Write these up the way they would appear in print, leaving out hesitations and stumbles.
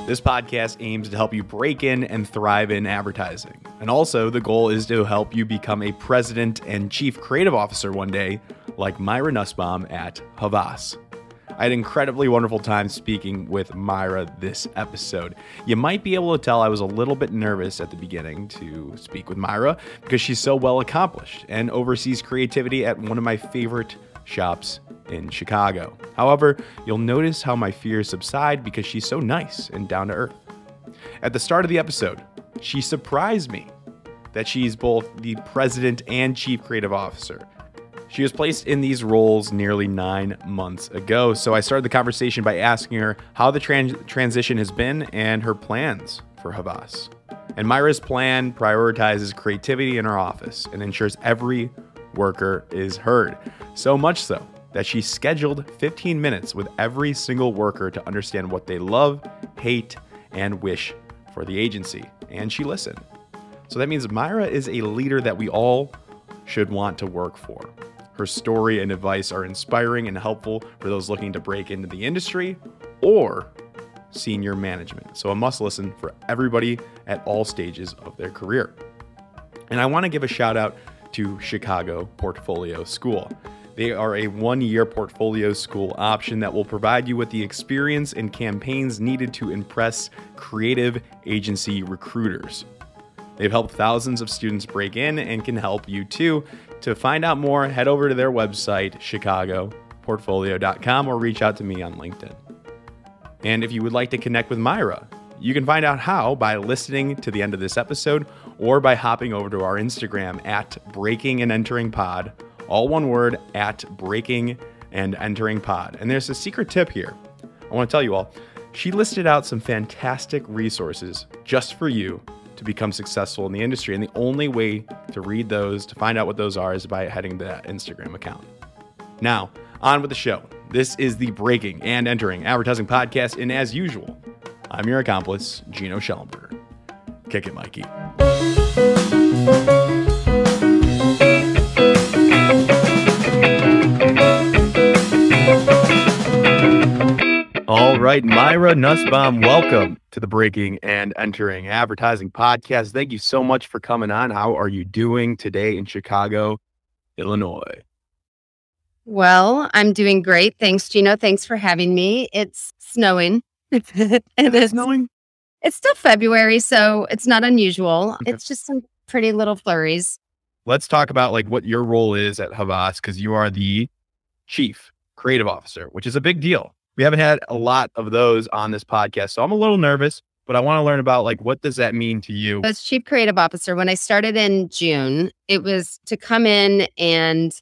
This podcast aims to help you break in and thrive in advertising. And also, the goal is to help you become a president and chief creative officer one day, like Myra Nussbaum at Havas. I had an incredibly wonderful time speaking with Myra this episode. You might be able to tell I was a little bit nervous at the beginning to speak with Myra because she's so well accomplished and oversees creativity at one of my favorite shops in Chicago. However, you'll notice how my fears subside because she's so nice and down to earth. At the start of the episode, she surprised me that she's both the president and chief creative officer. She was placed in these roles nearly 9 months ago, so I started the conversation by asking her how the transition has been and her plans for Havas. And Myra's plan prioritizes creativity in her office and ensures every worker is heard. So much so that she scheduled 15 minutes with every single worker to understand what they love, hate, and wish for the agency. And she listened. So that means Myra is a leader that we all should want to work for. Her story and advice are inspiring and helpful for those looking to break into the industry or senior management. So a must listen for everybody at all stages of their career. And I want to give a shout out to Chicago Portfolio School. They are a 1-year portfolio school option that will provide you with the experience and campaigns needed to impress creative agency recruiters. They've helped thousands of students break in and can help you too. To find out more, head over to their website, chicagoportfolio.com, or reach out to me on LinkedIn. And if you would like to connect with Myra, you can find out how by listening to the end of this episode or by hopping over to our Instagram at Breaking and Entering Pod. All one word, at Breaking and Entering Pod. And there's a secret tip here. I want to tell you all. She listed out some fantastic resources just for you to become successful in the industry. And the only way to read those, to find out what those are, is by heading to that Instagram account. Now, on with the show. This is the Breaking and Entering Advertising Podcast. And as usual, I'm your accomplice, Gino Schellenberger. Kick it, Mikey. All right, Myra Nussbaum, welcome to the Breaking and Entering Advertising Podcast. Thank you so much for coming on. How are you doing today in Chicago, Illinois? Well, I'm doing great. Thanks, Gino. Thanks for having me. It's snowing. It's snowing? It's still February, so it's not unusual. Okay. It's just some pretty little flurries. Let's talk about what your role is at Havas, because you are the chief creative officer, which is a big deal. We haven't had a lot of those on this podcast, so I'm a little nervous, but I want to learn about what does that mean to you? As chief creative officer, when I started in June, it was to come in and,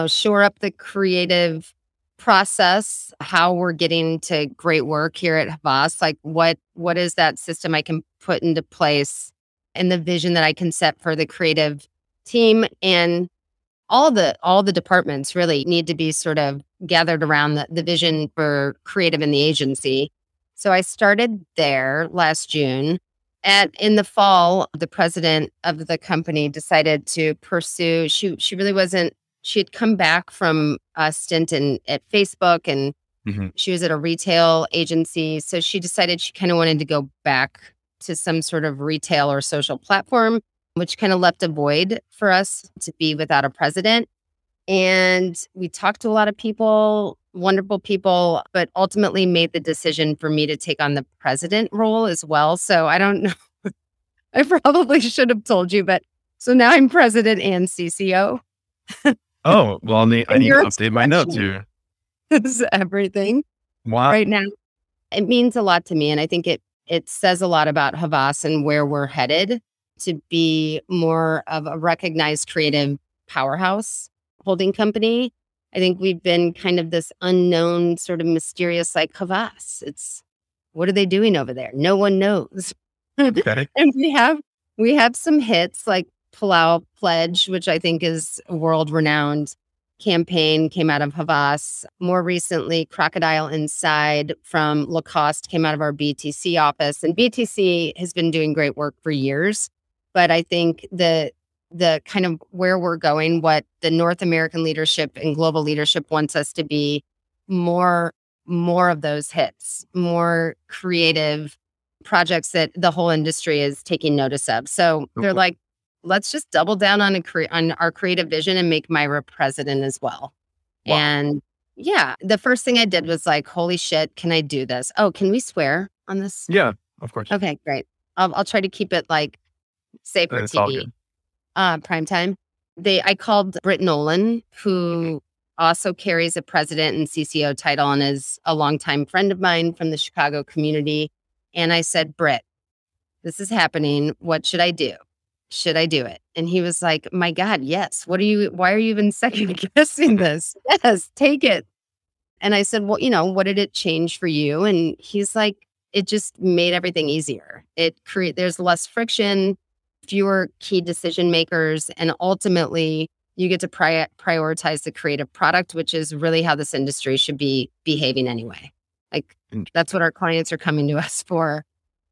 shore up the creative process, how we're getting to great work here at Havas. What is that system I can put into place and the vision that I can set for the creative team, and all the departments really need to be sort of gathered around the vision for creative in the agency. So I started there last June. In the fall, the president of the company decided to pursue, she had come back from a stint at Facebook, and she was at a retail agency. So she decided she kind of wanted to go back to some sort of retail or social platform, which kind of left a void for us to be without a president. And we talked to a lot of people, wonderful people, but ultimately made the decision for me to take on the president role as well. So I don't know. I probably should have told you, but so now I'm president and CCO. Oh, well, I need to update my notes here. This is everything. Wow. Right now. It means a lot to me. And I think it says a lot about Havas and where we're headed to be more of a recognized creative powerhouse holding company. I think we've been kind of this unknown, sort of mysterious, Havas. What are they doing over there? No one knows. Okay. And we have some hits like Palau Pledge, which I think is a world-renowned campaign, came out of Havas. More recently, Crocodile Inside from Lacoste came out of our BTC office. And BTC has been doing great work for years. But I think the kind of where we're going, what the North American leadership and global leadership wants us to be, more of those hits, more creative, projects that the whole industry is taking notice of. So they're like, let's just double down on on our creative vision and make Myra president as well. Wow. And yeah, the first thing I did was like, holy shit, can I do this? Oh, can we swear on this? Yeah, of course. Okay, great. I'll try to keep it like safe for It's all TV. good. Prime time. I called Britt Nolan, who also carries a president and CCO title and is a longtime friend of mine from the Chicago community. And I said, Britt, this is happening. What should I do? Should I do it? And he was like, my God, yes. Why are you even second guessing this? Yes, take it. And I said, well, what did it change for you? And he's like, it just made everything easier. There's less friction, fewer key decision makers, and ultimately you get to prioritize the creative product, which is really how this industry should be behaving anyway. Like that's what our clients are coming to us for.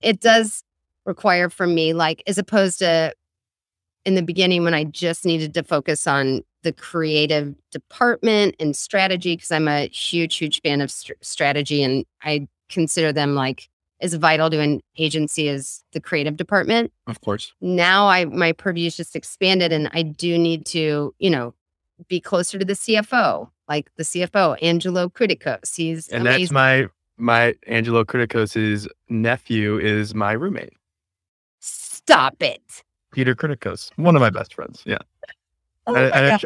It does require from me, like, as opposed to in the beginning when I just needed to focus on the creative department and strategy, because I'm a huge, huge fan of strategy. And I consider them like as vital to an agency as the creative department. Of course. Now my purview is just expanded, and I do need to, be closer to the CFO, like the CFO, Angelo Criticos. He's and amazing. That's my Angelo Criticos' nephew is my roommate. Stop it. Peter Criticos, one of my best friends. Yeah. Oh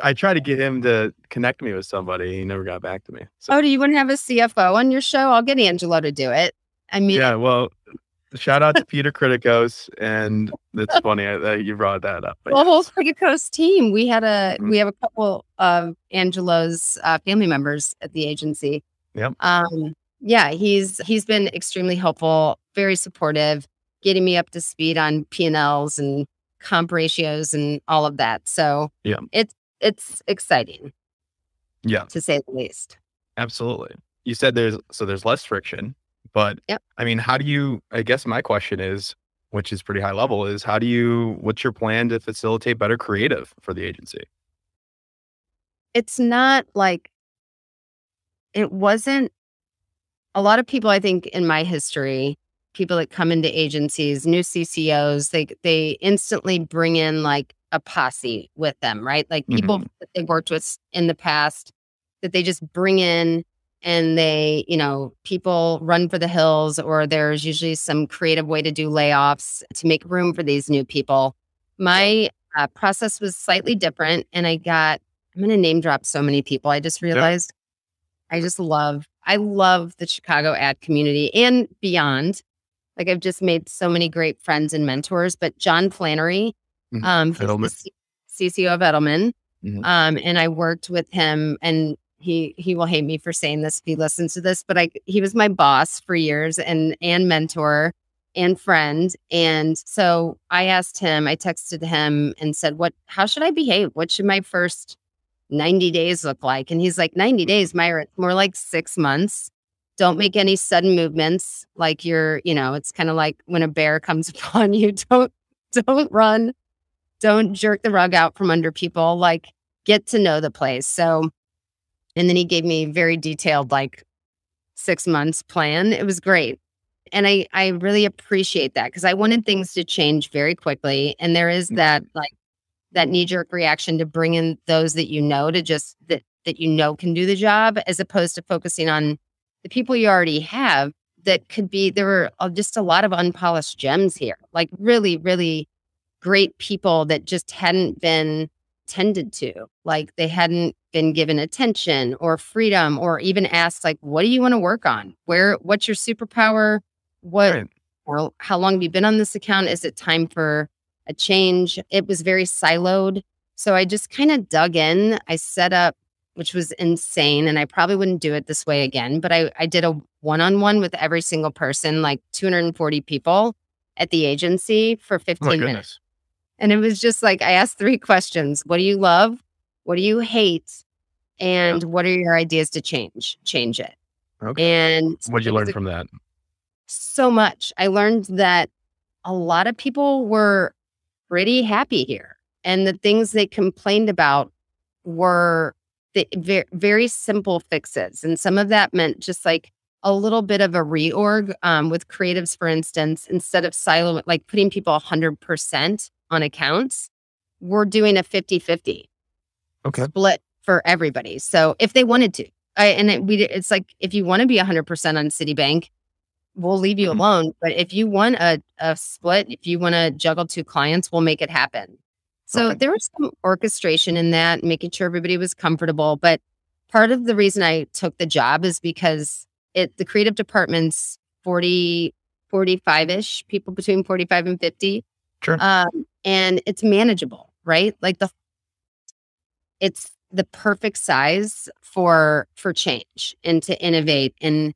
I tried to get him to connect me with somebody. He never got back to me. So. Oh, do you want to have a CFO on your show? I'll get Angelo to do it. I mean, yeah, well, shout out to Peter Criticos. And it's funny that you brought that up. The whole Criticos team. We have a couple of Angelo's family members at the agency. Yep. Yeah, he's been extremely helpful, very supportive, getting me up to speed on P&Ls and comp ratios and all of that. So yeah, it's exciting. Yeah, to say the least. Absolutely. You said there's less friction, but yep. I mean, I guess my question is, which is pretty high level, is what's your plan to facilitate better creative for the agency? It's not like, it wasn't, a lot of people, I think in my history, people that come into agencies, new CCOs, they instantly bring in like a posse with them, right? Like people that they've worked with in the past that they just bring in, and they, people run for the hills, or there's usually some creative way to do layoffs to make room for these new people. My process was slightly different, and I'm going to name drop so many people. I just realized I love the Chicago ad community and beyond. Like I've just made so many great friends and mentors, but John Flannery, he's the CCO of Edelman. And I worked with him, and he will hate me for saying this if he listens to this, but he was my boss for years and mentor and friend. And so I texted him and said, how should I behave? What should my first 90 days look like? And he's like, 90 days, Myra, it's more like 6 months. Don't make any sudden movements. Like it's kind of like when a bear comes upon you, don't run, don't jerk the rug out from under people, like get to know the place. So, and then he gave me very detailed, like 6 months plan. It was great. And I really appreciate that, because I wanted things to change very quickly. And there is that knee-jerk reaction to bring in those that to just that can do the job, as opposed to focusing on the people you already have that could be, there were just a lot of unpolished gems here, like really, really great people that just hadn't been tended to, like they hadn't been given attention or freedom, or even asked, like, what do you want to work on? What's your superpower? Or how long have you been on this account? Is it time for a change? It was very siloed. So I just kind of dug in. I set up, which was insane, and I probably wouldn't do it this way again, but I did a one-on-one with every single person, like 240 people at the agency for 15 minutes. And it was just like, I asked 3 questions. What do you love? What do you hate? And what are your ideas to change it? Okay. And what did you learn from that? So much. I learned that a lot of people were pretty happy here. And the things they complained about were the very, very simple fixes. And some of that meant just like a little bit of a reorg with creatives, for instance, instead of like putting people 100% on accounts, we're doing a 50-50 split for everybody. So if they wanted to, it's like, if you want to be 100% on Citibank, we'll leave you alone. But if you want a split, if you want to juggle 2 clients, we'll make it happen. So there was some orchestration in that, making sure everybody was comfortable. But part of the reason I took the job is because the creative department's 45-ish people, between 45 and 50. Sure. And it's manageable, right? Like it's the perfect size for change and to innovate and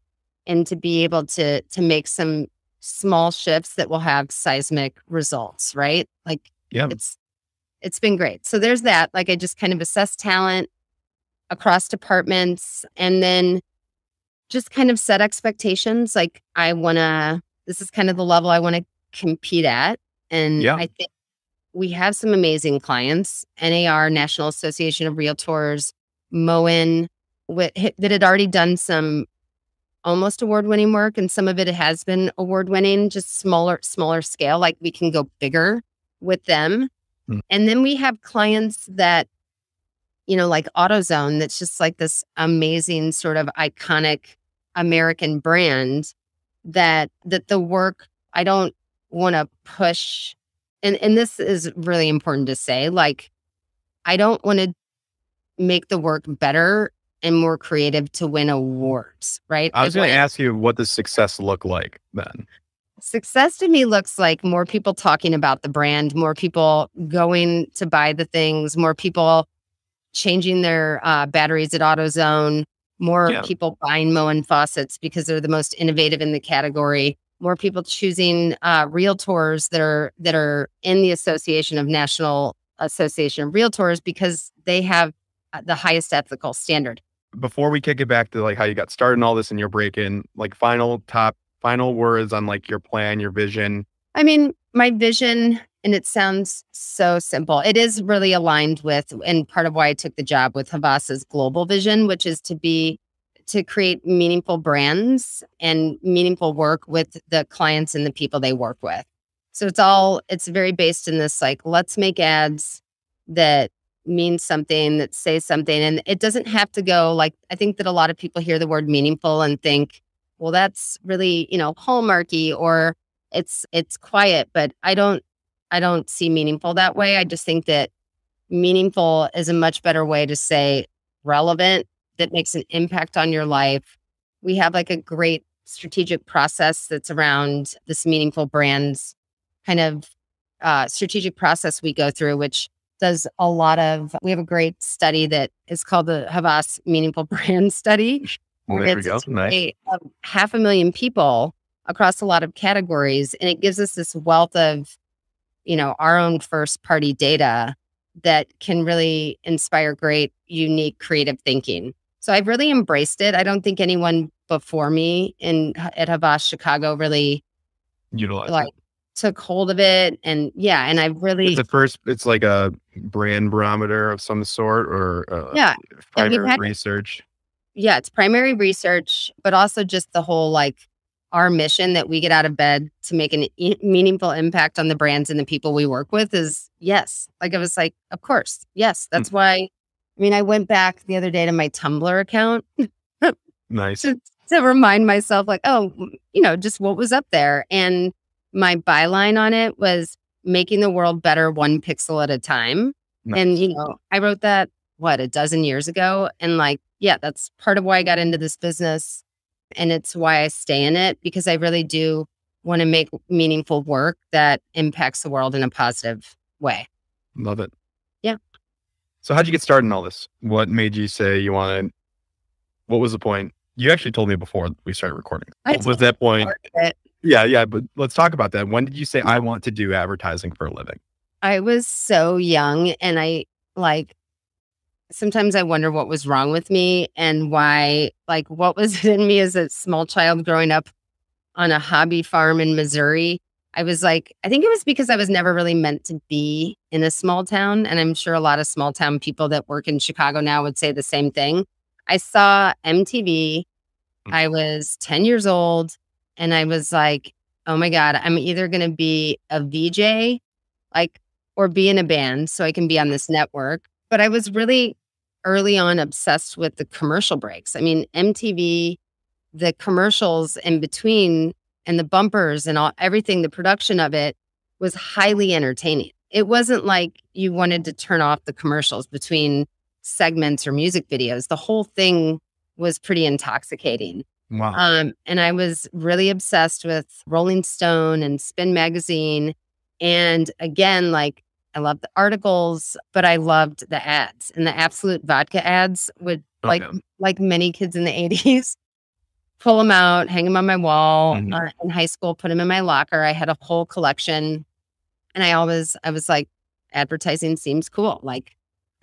to be able to make some small shifts that will have seismic results, right? Like it's been great. So there's that. Like, I just kind of assess talent across departments and then just kind of set expectations. Like, this is kind of the level I want to compete at. And I think we have some amazing clients, NAR, National Association of Realtors, Moen, that had already done some almost award-winning work. And some of it has been award-winning, just smaller scale. Like, we can go bigger with them. And then we have clients that, like AutoZone, that's just like this amazing sort of iconic American brand that the work, I don't want to push. And this is really important to say, like, I don't want to make the work better and more creative to win awards, right? I was going to ask you, what does success look like then? Success to me looks like more people talking about the brand, more people going to buy the things, more people changing their batteries at AutoZone, more people buying Moen faucets because they're the most innovative in the category, more people choosing realtors that are in the National Association of Realtors because they have the highest ethical standard. Before we kick it back to like how you got started and all this and your break-in, like final words on like your plan, your vision. I mean, my vision, and it sounds so simple. It is really aligned with, and part of why I took the job with Havas's global vision, which is to create meaningful brands and meaningful work with the clients and the people they work with. So it's very based in this, like, let's make ads that mean something, that say something. And it doesn't have to go, like, I think that a lot of people hear the word meaningful and think, well, that's really, hallmarky, or it's quiet, but I don't see meaningful that way. I just think that meaningful is a much better way to say relevant, that makes an impact on your life. We have like a great strategic process that's around this meaningful brands kind of strategic process we go through, which does we have a great study that is called the Havas Meaningful Brand Study. There we go. Nice. 500,000 people across a lot of categories. And it gives us this wealth of, our own first party data that can really inspire great, unique, creative thinking. So I've really embraced it. I don't think anyone before me at Havas Chicago really utilized it. Took hold of it. And and I've really... It's like a brand barometer of some sort, or primary research. Yeah, it's primary research, but also just the whole, like, our mission that we get out of bed to make an meaningful impact on the brands and the people we work with is yes. Like, I was like, of course. Yes. That's why, I went back the other day to my Tumblr account. Nice. to remind myself, like, just what was up there. And my byline on it was making the world better one pixel at a time. Nice. And, I wrote that, a dozen years ago. And that's part of why I got into this business. And it's why I stay in it, because I really do want to make meaningful work that impacts the world in a positive way. Love it. Yeah. So how'd you get started in all this? What made you say what was the point? You actually told me before we started recording. What was that point? Yeah. But let's talk about that. When did you say, I want to do advertising for a living? I was so young, and sometimes I wonder what was wrong with me and why, what was in me as a small child growing up on a hobby farm in Missouri. I was I think it was because I was never really meant to be in a small town. And I'm sure a lot of small town people that work in Chicago now would say the same thing. I saw MTV I was 10 years old and I was like, oh my God, I'm either going to be a VJ, or be in a band so I can be on this network. But I was really early on obsessed with the commercial breaks. I mean, MTV, the commercials in between and the bumpers and everything, the production of it was highly entertaining. It wasn't like you wanted to turn off the commercials between segments or music videos. The whole thing was pretty intoxicating. Wow. And I was really obsessed with Rolling Stone and Spin Magazine. And again, I loved the articles, but I loved the ads, and the Absolute vodka ads would like many kids in the 80s, pull them out, hang them on my wall. In high school, put them in my locker. I had a whole collection, and I was like, advertising seems cool.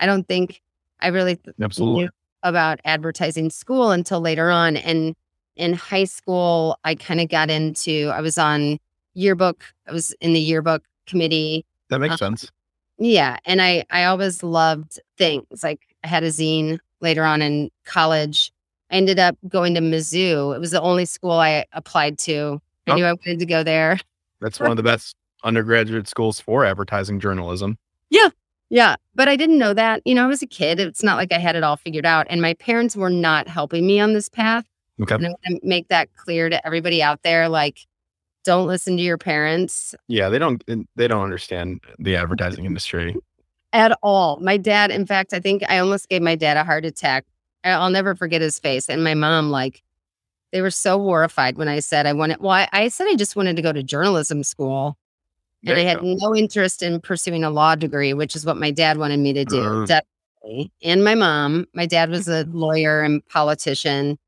I don't think I really knew about advertising school until later on. And in high school, I kind of got into, I was on yearbook. I was in the yearbook committee. That makes sense. Yeah. And I always loved things. I had a zine later on in college. I ended up going to Mizzou. It was the only school I applied to. I knew I wanted to go there. That's one of the best undergraduate schools for advertising journalism. Yeah. Yeah. But I didn't know that. I was a kid. It's not like I had it all figured out. And my parents were not helping me on this path. Okay. And I want to make that clear to everybody out there. Don't listen to your parents. Yeah, they don't understand the advertising industry at all. My dad, in fact, I think I almost gave my dad a heart attack. I'll never forget his face. And my mom, they were so horrified when I said I said I just wanted to go to journalism school. And I had no interest in pursuing a law degree, which is what my dad wanted me to do. Definitely. And my dad was a lawyer and politician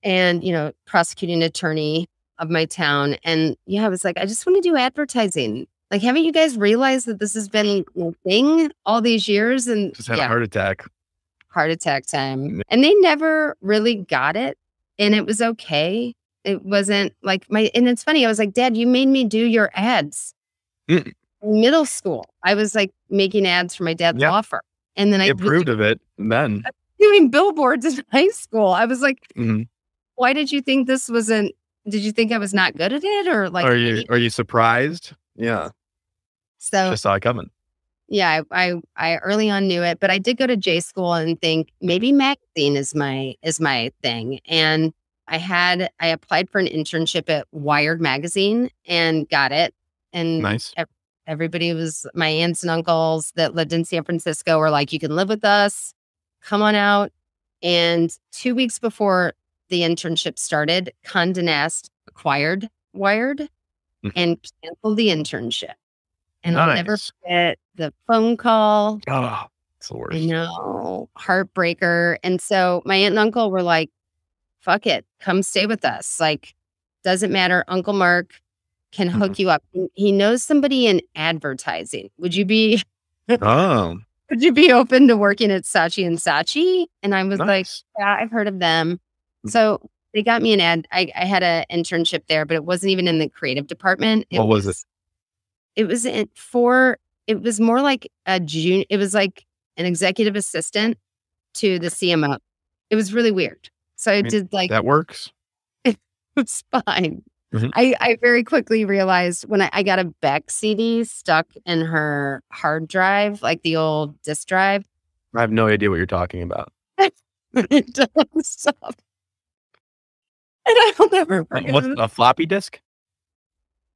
and, prosecuting attorney of my town. And I was like, I just want to do advertising. Haven't you guys realized that this has been a thing all these years? And just had a heart attack. Heart attack time. And they never really got it. And it was okay. It wasn't and it's funny. I was like, Dad, you made me do your ads. In middle school. I was making ads for my dad's law firm. And then I approved of it then. Doing billboards in high school. I was like, why did you think this wasn't? Did you think I was not good at it, or Are you surprised? Yeah. So just saw it coming. Yeah, I early on knew it, but I did go to J school and think maybe magazine is my thing. And I applied for an internship at Wired magazine and got it. And nice. Everybody was, my aunts and uncles that lived in San Francisco were like, you can live with us, come on out. And 2 weeks before the internship started, Condé Nast acquired Wired and canceled the internship. And I'll never forget the phone call. Oh, it's the worst. I know, heartbreaker. And so my aunt and uncle were like, fuck it, come stay with us. Doesn't matter. Uncle Mark can hook you up. He knows somebody in advertising. Would you be would you be open to working at Saatchi and Saatchi? And I was like, yeah, I've heard of them. So they got me an ad. I had an internship there, but it wasn't even in the creative department. What was it? It was it was more like a junior. It was like an executive assistant to the CMO. It was really weird. So I did that works. It was fine. I very quickly realized when I got a Beck CD stuck in her hard drive, like the old disk drive. I have no idea what you're talking about. It doesn't stop. And I will never forget. What's a floppy disk?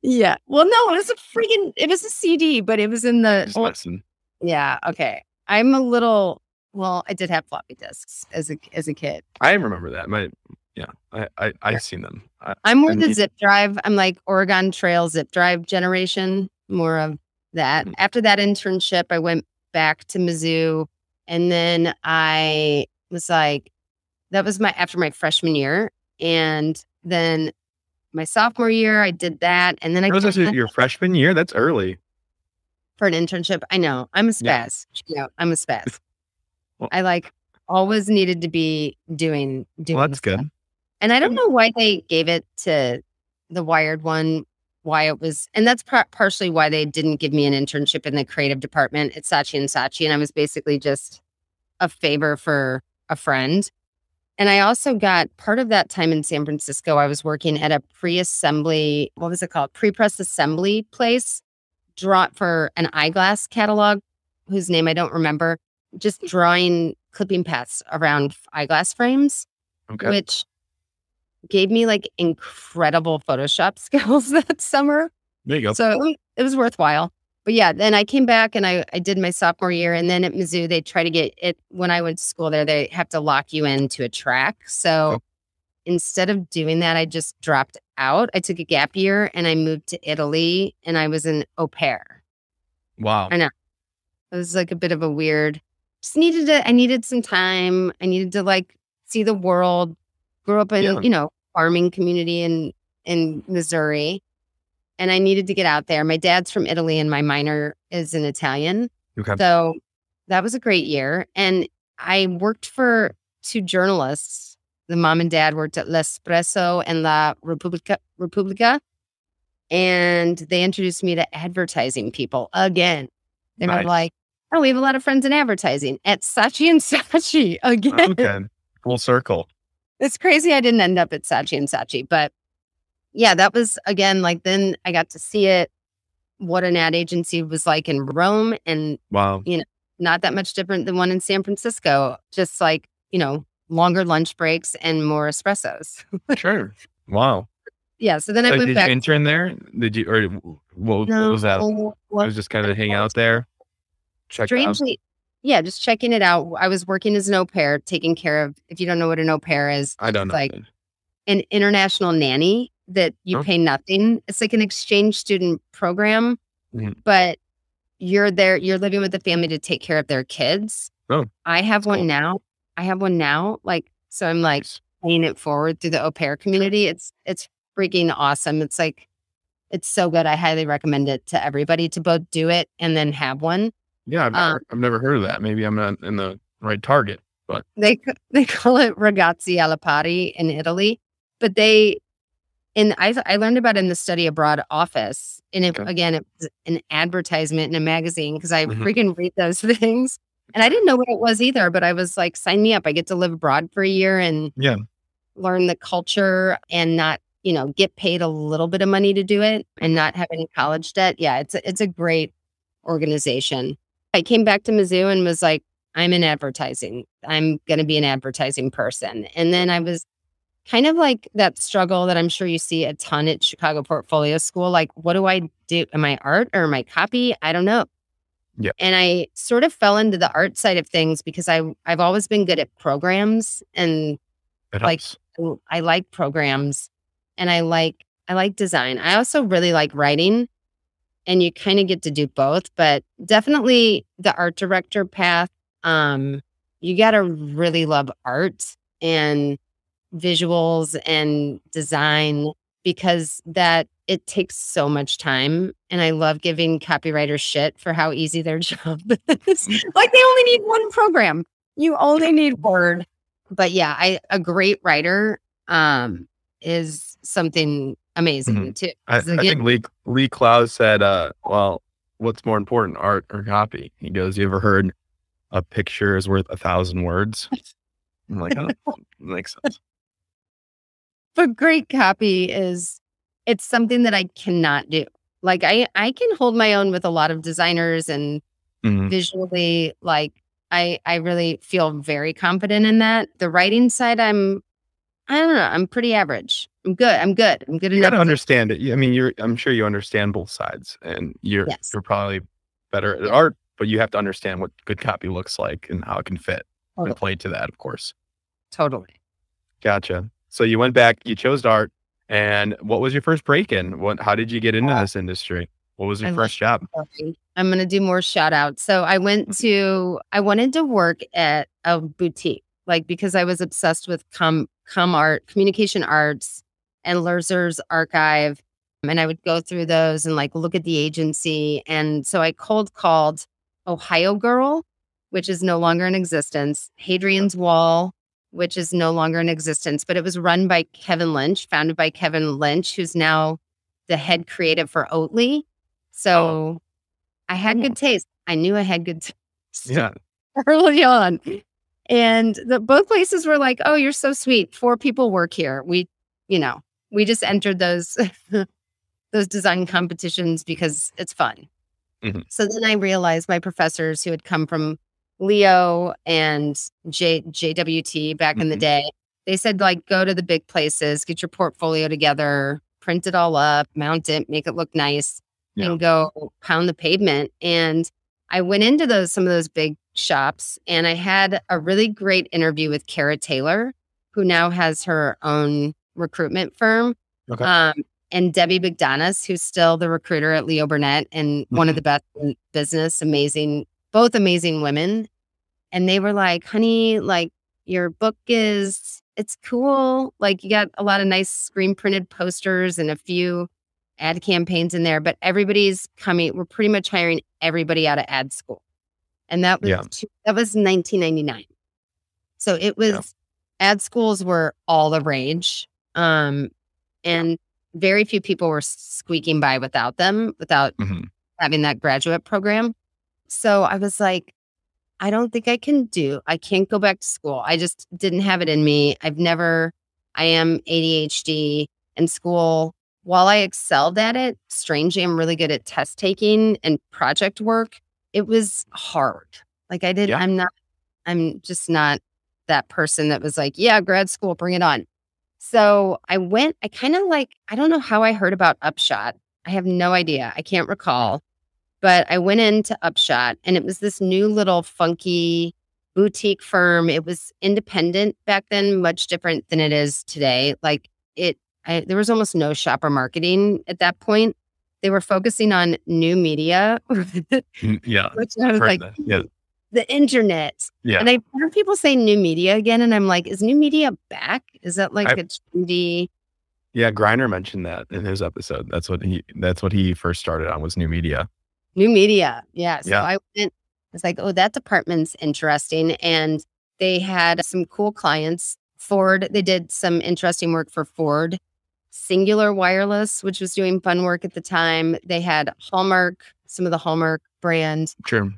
Yeah. Well, no, it was a CD, but it was in the. Just listen. Yeah. Okay. I'm a little. Well, I did have floppy disks as a kid. I remember that. I've seen them. I'm more the zip drive. I'm like Oregon Trail zip drive generation. More of that. After that internship, I went back to Mizzou, and then I was like, that was after my freshman year, and then my sophomore year, I did that, and then your freshman year. That's early for an internship. I know. I'm a spaz. Yeah, I'm a spaz. Well, I always needed to be doing. Well, that's stuff. Good. And I don't know why they gave it to the Wired one. Why it was, and that's partially why they didn't give me an internship in the creative department at Saatchi and Saatchi, and I was basically just a favor for a friend. And I also got part of that time in San Francisco. I was working at a pre-assembly, what was it called? Pre-press assembly place, for an eyeglass catalog, whose name I don't remember, just drawing clipping paths around eyeglass frames, which gave me like incredible Photoshop skills that summer. There you go. So it was worthwhile. But yeah, then I came back and I did my sophomore year. And then at Mizzou, they try to get it. When I went to school there, they have to lock you into a track. So instead of doing that, I just dropped out. I took a gap year and I moved to Italy and I was an au pair. Wow. I know. It was like a bit of a weird, I needed some time. I needed to like see the world. Grew up in, farming community in Missouri. And I needed to get out there. My dad's from Italy and my minor is in Italian. Okay. So that was a great year. And I worked for 2 journalists. The mom and dad worked at L'Espresso and La Repubblica. And they introduced me to advertising people again. They were like, oh, we have a lot of friends in advertising at Saatchi and Saatchi again. Okay. Full circle. It's crazy I didn't end up at Saatchi and Saatchi, but yeah, that was, again, like, then I got to see it, what an ad agency was like in Rome. And, not that much different than one in San Francisco. Just like, longer lunch breaks and more espressos. Sure. Wow. Yeah. So then I went did back. Did you intern there? Did you, or what was that? I was just kind of hang out there. Strangely, yeah, just checking it out. I was working as an au pair, taking care of, if you don't know what an au pair is, I don't know. Like an international nanny that you pay nothing. It's like an exchange student program, but you're living with the family to take care of their kids. Oh, I have one now. Like, so I'm like paying it forward through the au pair community. It's freaking awesome. It's like, it's so good. I highly recommend it to everybody to both do it and then have one. Yeah. I've never heard of that. Maybe I'm not in the right target, but they call it ragazzi alla pari in Italy, but I learned about it in the study abroad office. And again, it was an advertisement in a magazine because I freaking read those things. And I didn't know what it was either, but I was like, sign me up. I get to live abroad for a year and learn the culture and not, get paid a little bit of money to do it and not have any college debt. Yeah, it's a great organization. I came back to Mizzou and was like, I'm in advertising. I'm going to be an advertising person. And then I was kind of like that struggle that I'm sure you see a ton at Chicago Portfolio School. Like, what do I do? Am I art or am I copy? I don't know. Yeah. And I sort of fell into the art side of things because I've always been good at programs and I like programs and I like design. I also really like writing and you kind of get to do both, but definitely the art director path. You got to really love art and visuals and design because it takes so much time. And I love giving copywriters shit for how easy their job is. Like they only need one program. You only need Word. But yeah, a great writer is something amazing too. I think Lee Clouse said, well, what's more important, art or copy? He goes, you ever heard a picture is worth 1,000 words? I'm like, oh, makes sense. But great copy it's something that I cannot do. Like I can hold my own with a lot of designers and visually, like I really feel very confident in that. The writing side, I don't know. I'm pretty average. I'm good. You got to understand it. I mean, I'm sure you understand both sides and you're probably better at art, but you have to understand what good copy looks like and how it can fit and play to that, of course. Totally. Gotcha. So you went back, you chose art, and what was your first break-in? How did you get into this industry? What was your first job? I'm going to do more shout outs. So I wanted to work at a boutique, like because I was obsessed with communication arts and Lurzer's archive. And I would go through those and like look at the agency. And so I cold called Ohio Girl, which is no longer in existence, Hadrian's Wall, which is no longer in existence, but it was run by Kevin Lynch, founded by Kevin Lynch, who's now the head creative for Oatly. So I had good taste. I knew I had good taste early on. And both places were like, oh, you're so sweet. 4 people work here. We just entered those those design competitions because it's fun. Mhm. So then I realized my professors who had come from Leo and JWT back in the Mhm. day, they said, like, go to the big places, get your portfolio together, print it all up, mount it, make it look nice, Yeah. and go pound the pavement. And I went into some of those big shops, and I had a really great interview with Kara Taylor, who now has her own recruitment firm. Okay. And Debbie McDonough, who's still the recruiter at Leo Burnett and one of the best in business, both amazing women. And they were like, honey, like, your book it's cool. Like, you got a lot of nice screen printed posters and a few ad campaigns in there, but everybody's coming. We're pretty much hiring everybody out of ad school. And that was, that was 1999. So it was, ad schools were all the rage. And very few people were squeaking by without them, without having that graduate program. So I was like, I don't think I can't go back to school. I just didn't have it in me. I am ADHD in school. While I excelled at it, strangely, I'm really good at test taking and project work. It was hard. Like I'm just not that person that was like, yeah, grad school, bring it on. So I don't know how I heard about Upshot. I have no idea. I can't recall. But I went into Upshot, and it was this new little funky boutique firm. It was independent back then, much different than it is today. Like there was almost no shopper marketing at that point. They were focusing on new media. Yeah. Which I was like, the internet. Yeah. And I heard people say new media again, and I'm like, is new media back? Is that like a trendy? Yeah, Griner mentioned that in his episode. That's what he first started on, was new media. New media. Yeah. So Yeah. I was like, oh, that department's interesting. And they had some cool clients. Ford, they did some interesting work for Ford. Singular Wireless, which was doing fun work at the time. They had Hallmark, some of the Hallmark brand. Sure.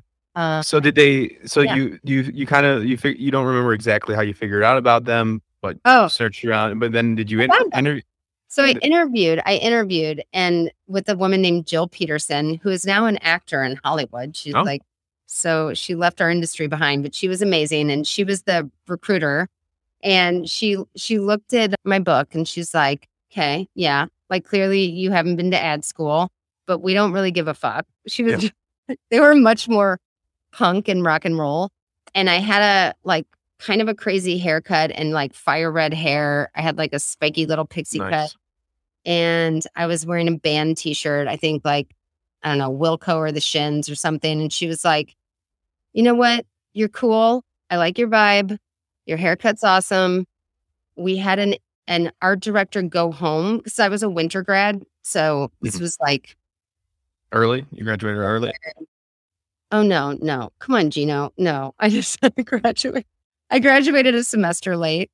So did they? So you don't remember exactly how you figured out about them, but searched around. But then did you interview? So I interviewed, and with a woman named Jill Peterson, who is now an actor in Hollywood. She's so she left our industry behind, but she was amazing, and she was the recruiter. And she looked at my book, and she's like, okay, yeah, like, clearly you haven't been to ad school, but we don't really give a fuck. She was, they were much more punk and rock and roll. And I had kind of a crazy haircut and like fire red hair. I had like a spiky little pixie cut. And I was wearing a band t-shirt. I think I don't know, Wilco or the Shins or something. And she was like, you know what? You're cool. I like your vibe. Your haircut's awesome. We had an art director go home because I was a winter grad. So this was like early. You graduated early? Oh, no. Come on, Gino. No, I just graduated. I graduated a semester late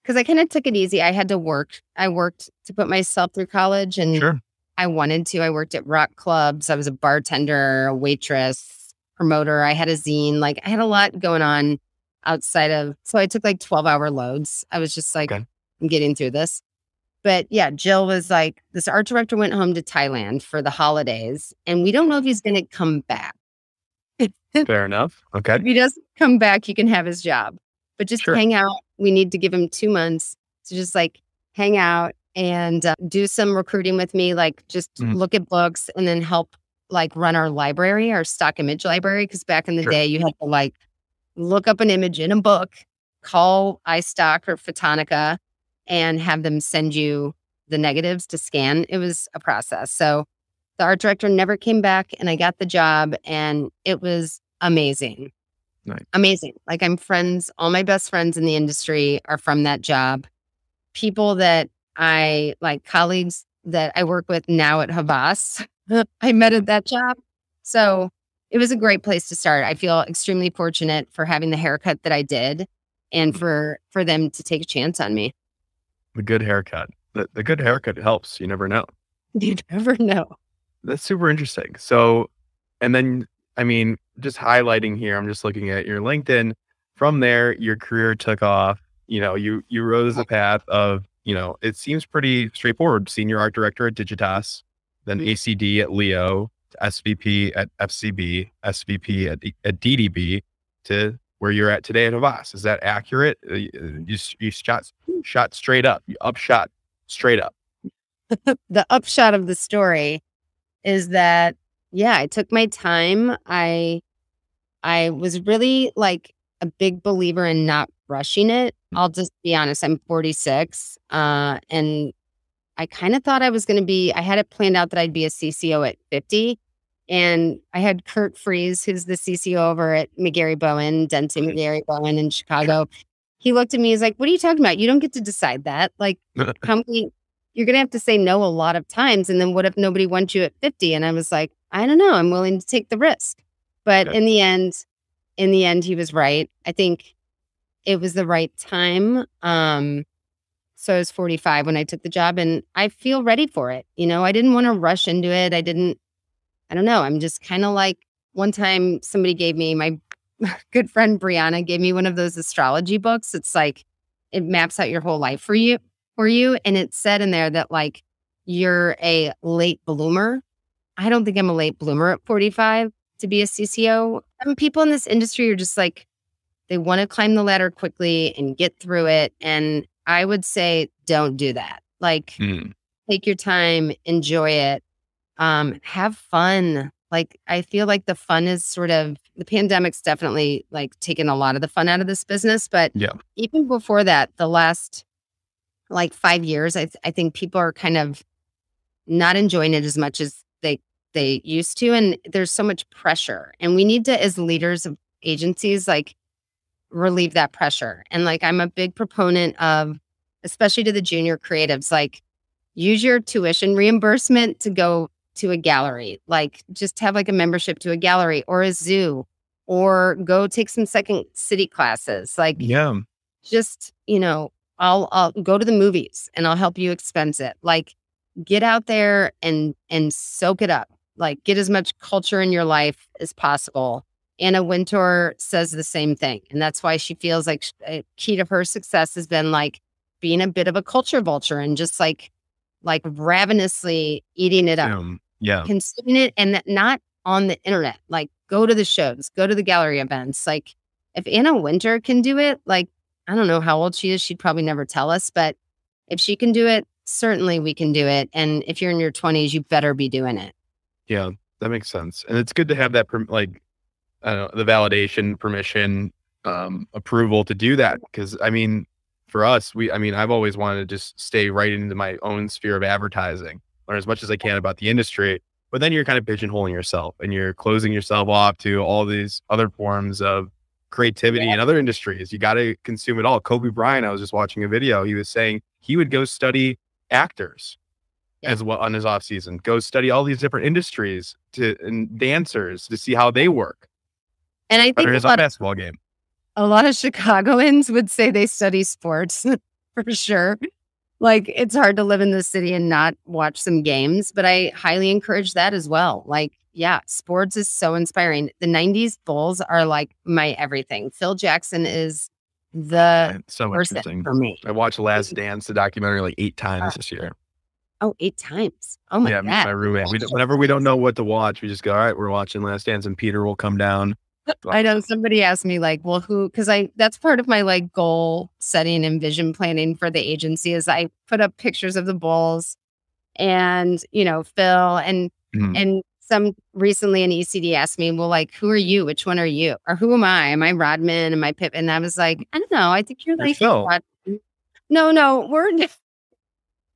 because I kind of took it easy. I had to work. I worked to put myself through college, and I wanted to. I worked at rock clubs. I was a bartender, a waitress, promoter. I had a zine. Like, I had a lot going on outside of, so I took like 12-hour loads. I was just like, I'm getting through this. But yeah, Jill was like, this art director went home to Thailand for the holidays, and we don't know if he's going to come back. Fair enough. Okay. If he doesn't come back, he can have his job. But just hang out. We need to give him 2 months to just like hang out and do some recruiting with me, like just look at books and then help like run our library, our stock image library. Because back in the day, you had to like look up an image in a book, call iStock or Photonica, and have them send you the negatives to scan. It was a process. So the art director never came back, and I got the job, and it was amazing. Nice. Amazing. Like, I'm friends, all my best friends in the industry are from that job. People that I like, colleagues that I work with now at Havas, I met at that job. So it was a great place to start. I feel extremely fortunate for having the haircut that I did and for them to take a chance on me. The good haircut. The good haircut helps. You never know. You never know. That's super interesting. So, and then, I mean, just highlighting here, I'm just looking at your LinkedIn from there, your career took off. You rose the path of, it seems pretty straightforward. Senior art director at Digitas, then ACD at Leo, SVP at FCB, SVP at DDB, to where you're at today at Havas. Is that accurate? You shot straight up. You upshot straight up. The upshot of the story is that, yeah, I took my time. I was really like a big believer in not rushing it. I'll just be honest. I'm 46. And I kind of thought I was going to be, I had it planned out that I'd be a CCO at 50. And I had Kurt Fries, who's the CCO over at McGarry Bowen, Dentsu McGarry Bowen in Chicago. He looked at me, he's like, what are you talking about? You don't get to decide that. Like, company, you're going to have to say no a lot of times. And then what if nobody wants you at 50? And I was like, I don't know. I'm willing to take the risk. But in the end, he was right. I think it was the right time. So I was 45 when I took the job, and I feel ready for it. I didn't want to rush into it. I don't know. I'm just kind of like, one time somebody gave me, my good friend Brianna gave me one of those astrology books. It's like, it maps out your whole life for you. And it said in there that like, you're a late bloomer. I don't think I'm a late bloomer at 45 to be a CCO. People in this industry are just like, they want to climb the ladder quickly and get through it. And I would say, don't do that. Like, take your time, enjoy it, have fun. Like, I feel like the fun is sort of, the pandemic's definitely like taken a lot of the fun out of this business. But even before that, the last like 5 years, I think people are kind of not enjoying it as much as they used to. And there's so much pressure. And we need to, as leaders of agencies, like, relieve that pressure. And like, I'm a big proponent of, especially to the junior creatives, like, use your tuition reimbursement to go to a gallery. Like, just have like a membership to a gallery or a zoo, or go take some second city classes. Like, just, I'll go to the movies and I'll help you expense it. Like, get out there and soak it up. Like, get as much culture in your life as possible. Anna Wintour says the same thing. And that's why she feels like a key to her success has been like being a bit of a culture vulture and just like ravenously eating it up. Consuming it, and not on the internet. Like, go to the shows, go to the gallery events. Like, if Anna Wintour can do it, like, I don't know how old she is. She'd probably never tell us, but if she can do it, certainly we can do it. And if you're in your 20s, you better be doing it. Yeah, that makes sense. And it's good to have that, I don't know, the validation, permission, approval to do that. Because I mean, for us, I've always wanted to just stay right into my own sphere of advertising, learn as much as I can about the industry. But then you're kind of pigeonholing yourself and you're closing yourself off to all these other forms of creativity in other industries. You got to consume it all. Kobe Bryant, I was just watching a video. He was saying he would go study actors as well on his off season, go study all these different industries and dancers to see how they work. And I think his basketball game. A lot of Chicagoans would say they study sports for sure. Like, it's hard to live in the city and not watch some games, but I highly encourage that as well. Like, yeah, sports is so inspiring. The 90s Bulls are like my everything. Phil Jackson is the person for me. I watched Last Dance, the documentary, like 8 times this year. Oh, 8 times. Oh my God. Yeah, my roommate. Whenever we don't know what to watch, we just go, all right, we're watching Last Dance, and Peter will come down. I know somebody asked me like, well, because that's part of my like goal setting and vision planning for the agency is I put up pictures of the Bulls and, Phil and some recently an ECD asked me, well, like, who are you? Which one are you? Or who am I? Am I Rodman? Am I Pippen? And I was like, I don't know. I think you're like, Phil. No, we're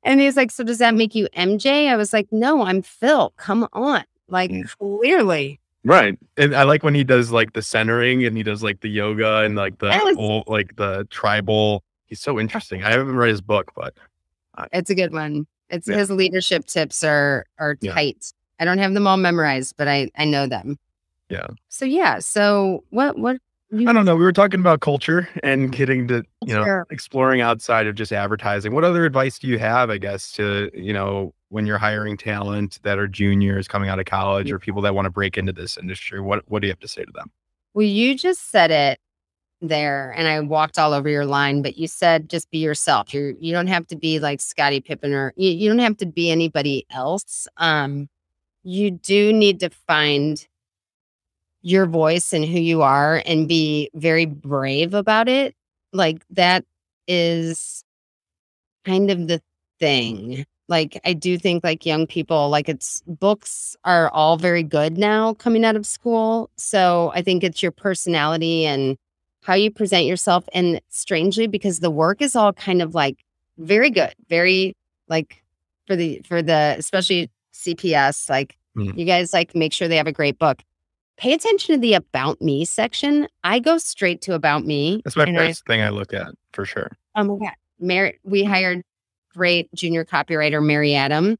and he's like, so does that make you MJ? I was like, no, I'm Phil. Come on. Like, clearly. Right. And I like when he does like the centering and he does like the yoga and like the tribal. He's so interesting. I haven't read his book, but it's a good one. His leadership tips are tight. I don't have them all memorized, but I know them. Yeah. So what I don't know. We were talking about culture and getting to, exploring outside of just advertising. What other advice do you have, I guess, to, when you're hiring talent that are juniors coming out of college or people that want to break into this industry? What do you have to say to them? Well, you just said it. there and I walked all over your line, but you said just be yourself. You don't have to be like Scottie Pippen or you don't have to be anybody else. You do need to find your voice and who you are and be very brave about it. Like that is kind of the thing. Like I do think like young people, like it's books are all very good now coming out of school. So I think it's your personality and how you present yourself. And strangely, because the work is all kind of like very good, very like for the especially CPS, like you guys like make sure they have a great book. Pay attention to the About Me section. I go straight to About Me. That's my first thing I look at for sure. Oh my God. We hired great junior copywriter, Mary Adam.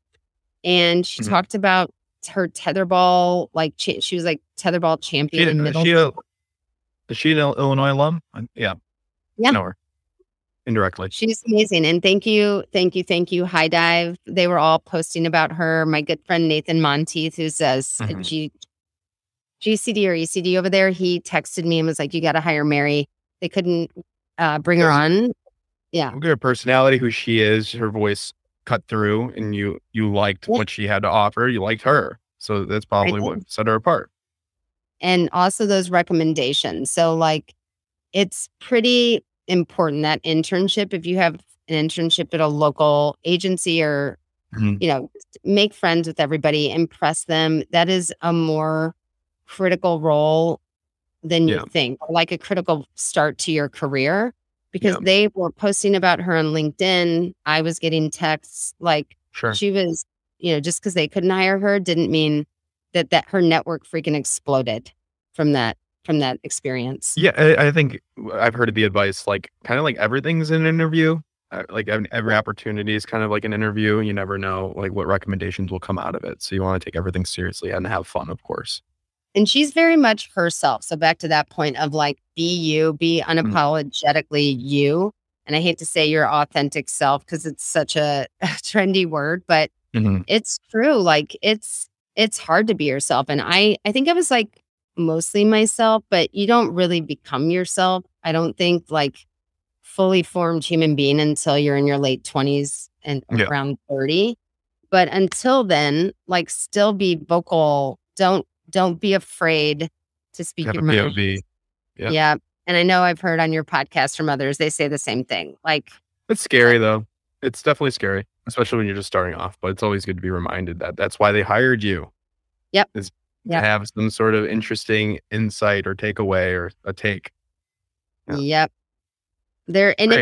And she talked about her tetherball, like she was like tetherball champion in middle school. Is she an Illinois alum? Yeah. I know her indirectly. She's amazing. And thank you. High Dive. They were all posting about her. My good friend, Nathan Monteith, who says GCD or ECD over there, he texted me and was like, you got to hire Mary. They couldn't bring her on. Yeah. Look at her personality, who she is, her voice cut through, and you liked what she had to offer. You liked her. So that's probably what set her apart. And also those recommendations. So like, it's pretty important that internship, if you have an internship at a local agency or, you know, make friends with everybody, impress them. That is a more critical role than you think, like a critical start to your career. Because they were posting about her on LinkedIn. I was getting texts like she was, you know, just because they couldn't hire her didn't mean that her network freaking exploded from that experience. Yeah, I think I've heard the advice, like kind of like everything's an interview. Like every opportunity is kind of like an interview. You never know like what recommendations will come out of it. So you want to take everything seriously and have fun, of course. And she's very much herself. So back to that point of like, be you, be unapologetically you. And I hate to say your authentic self because it's such a trendy word, but it's true. Like it's hard to be yourself. And I think I was like mostly myself, but you don't really become yourself. I don't think like fully formed human being until you're in your late 20s and around 30. But until then, like still be vocal. Don't be afraid to speak your mind. Yeah. And I know I've heard on your podcast from others, they say the same thing. Like it's scary though. It's definitely scary, especially when you're just starting off, but it's always good to be reminded that that's why they hired you. Is to have some sort of interesting insight or takeaway or a take. If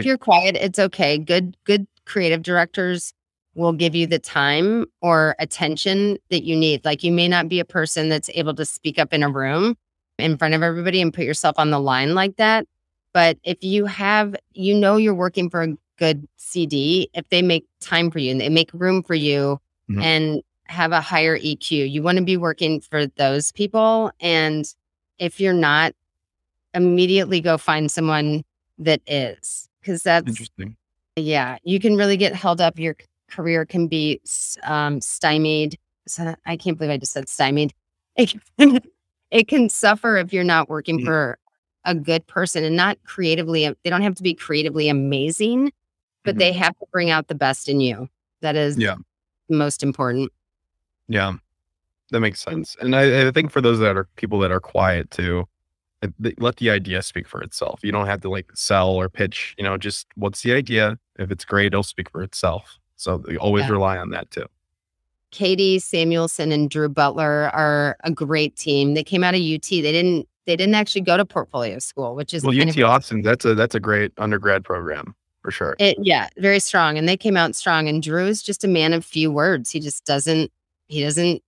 you're quiet, it's okay. Good creative directors will give you the time or attention that you need. Like you may not be a person that's able to speak up in a room in front of everybody and put yourself on the line like that. But if you have, you know, you're working for a good CD, if they make time for you and they make room for you and have a higher EQ, you want to be working for those people. And if you're not, immediately go find someone that is, because that's interesting. Yeah, you can really get held up. Your career can be stymied. So I can't believe I just said stymied. It can suffer if you're not working for a good person and not creatively. They don't have to be creatively amazing, but they have to bring out the best in you. That is most important. Yeah, that makes sense. And I think for those that are people that are quiet too, let the idea speak for itself. You don't have to like sell or pitch, you know, just what's the idea? If it's great, it'll speak for itself. So you always rely on that too. Katie Samuelson and Drew Butler are a great team. They came out of UT. They didn't actually go to portfolio school, which is UT Austin. That's a great undergrad program for sure. Very strong. And they came out strong. And Drew is just a man of few words. He just doesn't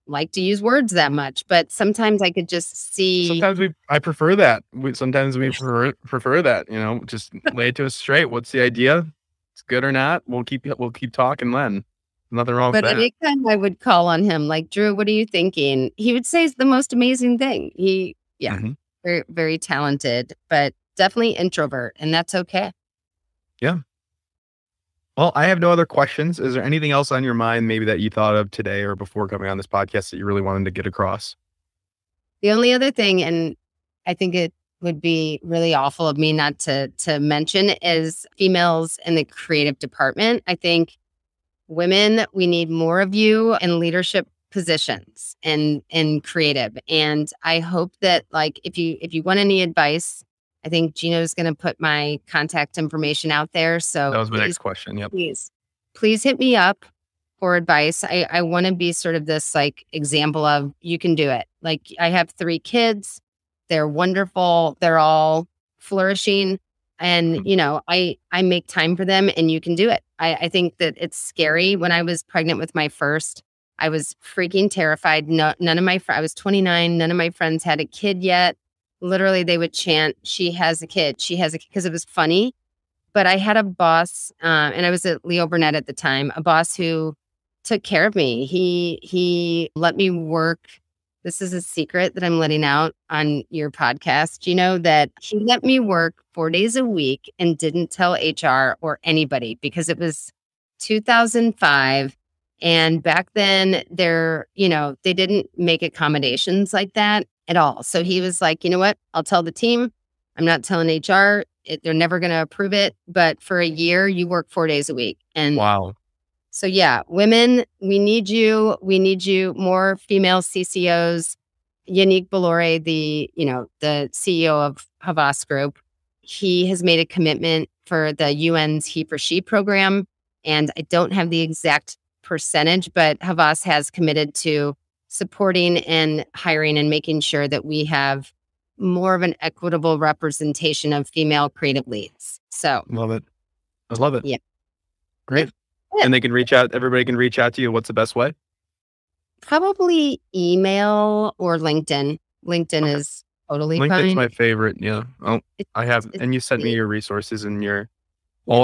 like to use words that much. But sometimes I could just see. Sometimes I prefer that. Sometimes we prefer that. You know, just lay it to us straight. What's the idea? It's good or not? We'll keep talking then. Nothing wrong with that. But anytime I would call on him, like, Drew, what are you thinking? He would say it's the most amazing thing. Very, very talented, but definitely introvert, and that's okay. Yeah. Well, I have no other questions. Is there anything else on your mind maybe that you thought of today or before coming on this podcast that you really wanted to get across? The only other thing, and I think would be really awful of me not to mention is females in the creative department. I think women, we need more of you in leadership positions in creative. And I hope that, like, if you want any advice, I think Gino's going to put my contact information out there. So that was my next question. Yep. Please hit me up for advice. I want to be sort of this like example of you can do it. Like, I have 3 kids. They're wonderful. They're all flourishing. And, I make time for them, and you can do it. I think that it's scary. When I was pregnant with my first, I was freaking terrified. None of I was 29. None of my friends had a kid yet. Literally, they would chant, "She has a kid. She has a kid," because it was funny. But I had a boss, and I was at Leo Burnett at the time, a boss who took care of me. He let me work. This is a secret that I'm letting out on your podcast, that he let me work 4 days a week and didn't tell HR or anybody, because it was 2005. And back then they didn't make accommodations like that at all. So he was like, you know what? I'll tell the team. I'm not telling HR. They're never going to approve it. But for a year, you work 4 days a week. And wow. So yeah, women, we need you. We need you, more female CCOs. Yannick Bolloré, the CEO of Havas Group, he has made a commitment for the UN's He for She program. And I don't have the exact percentage, but Havas has committed to supporting and hiring and making sure that we have more of an equitable representation of female creative leads. So love it. I love it. Yeah. Great. And they can reach out. Everybody can reach out to you. What's the best way? Probably email or LinkedIn. LinkedIn is totally fine. LinkedIn's my favorite. Yeah. Oh, I have. And you sent me your resources and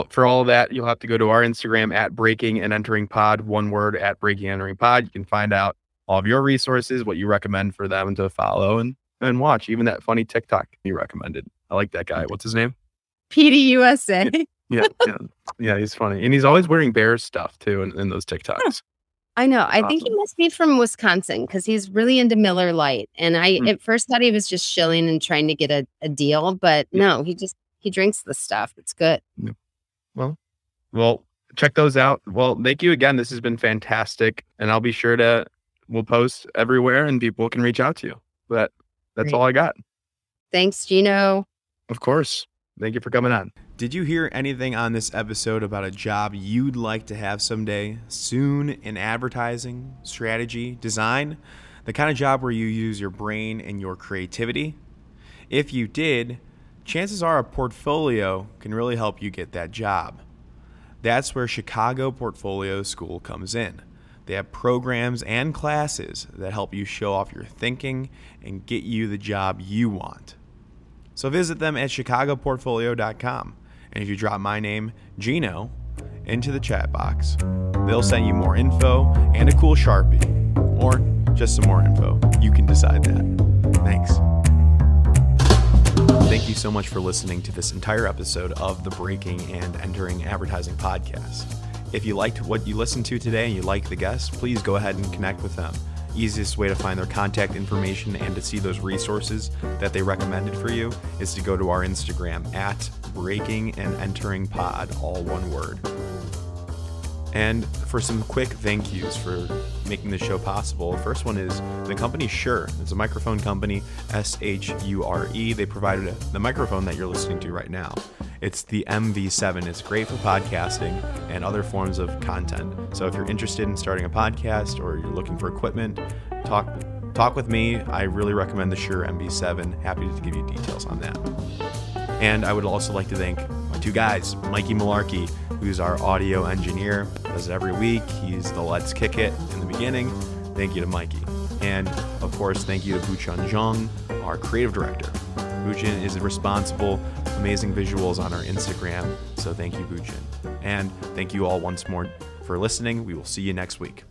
for all of that, you'll have to go to our Instagram at Breaking and Entering Pod, one word, at Breaking and Entering Pod. You can find out all of your resources, what you recommend for them to follow and watch. Even that funny TikTok you recommended. I like that guy. What's his name? PDUSA. Yeah, he's funny. And he's always wearing Bears stuff too in those TikToks. I know. I think he must be from Wisconsin, because he's really into Miller Lite. And I at first thought he was just shilling and trying to get a deal, but no, he drinks the stuff. It's good. Yeah. Well, check those out. Well, thank you again. This has been fantastic. And I'll be sure we'll post everywhere and people can reach out to you. But that's all I got. Thanks, Gino. Of course. Thank you for coming on. Did you hear anything on this episode about a job you'd like to have someday, soon, in advertising, strategy, design? The kind of job where you use your brain and your creativity? If you did, chances are a portfolio can really help you get that job. That's where Chicago Portfolio School comes in. They have programs and classes that help you show off your thinking and get you the job you want. So visit them at chicagoportfolio.com. And if you drop my name, Gino, into the chat box, they'll send you more info and a cool Sharpie. Or just some more info. You can decide that. Thanks. Thank you so much for listening to this entire episode of the Breaking and Entering Advertising podcast. If you liked what you listened to today and you like the guests, please go ahead and connect with them. Easiest way to find their contact information and to see those resources that they recommended for you is to go to our Instagram at Breaking and Entering Pod, all one word. And for some quick thank yous for making this show possible, the first one is the company Shure. It's a microphone company, SHURE. They provided the microphone that you're listening to right now. It's the MV7. It's great for podcasting and other forms of content. So if you're interested in starting a podcast or you're looking for equipment, talk with me. I really recommend the Shure MV7. Happy to give you details on that. And I would also like to thank my 2 guys, Mikey Malarkey, who's our audio engineer, does it every week. He's the Let's Kick It in the beginning. Thank you to Mikey. And of course, thank you to Buchan Zhang, our creative director. Buchan is responsible, amazing visuals on our Instagram. So thank you, Buchan. And thank you all once more for listening. We will see you next week.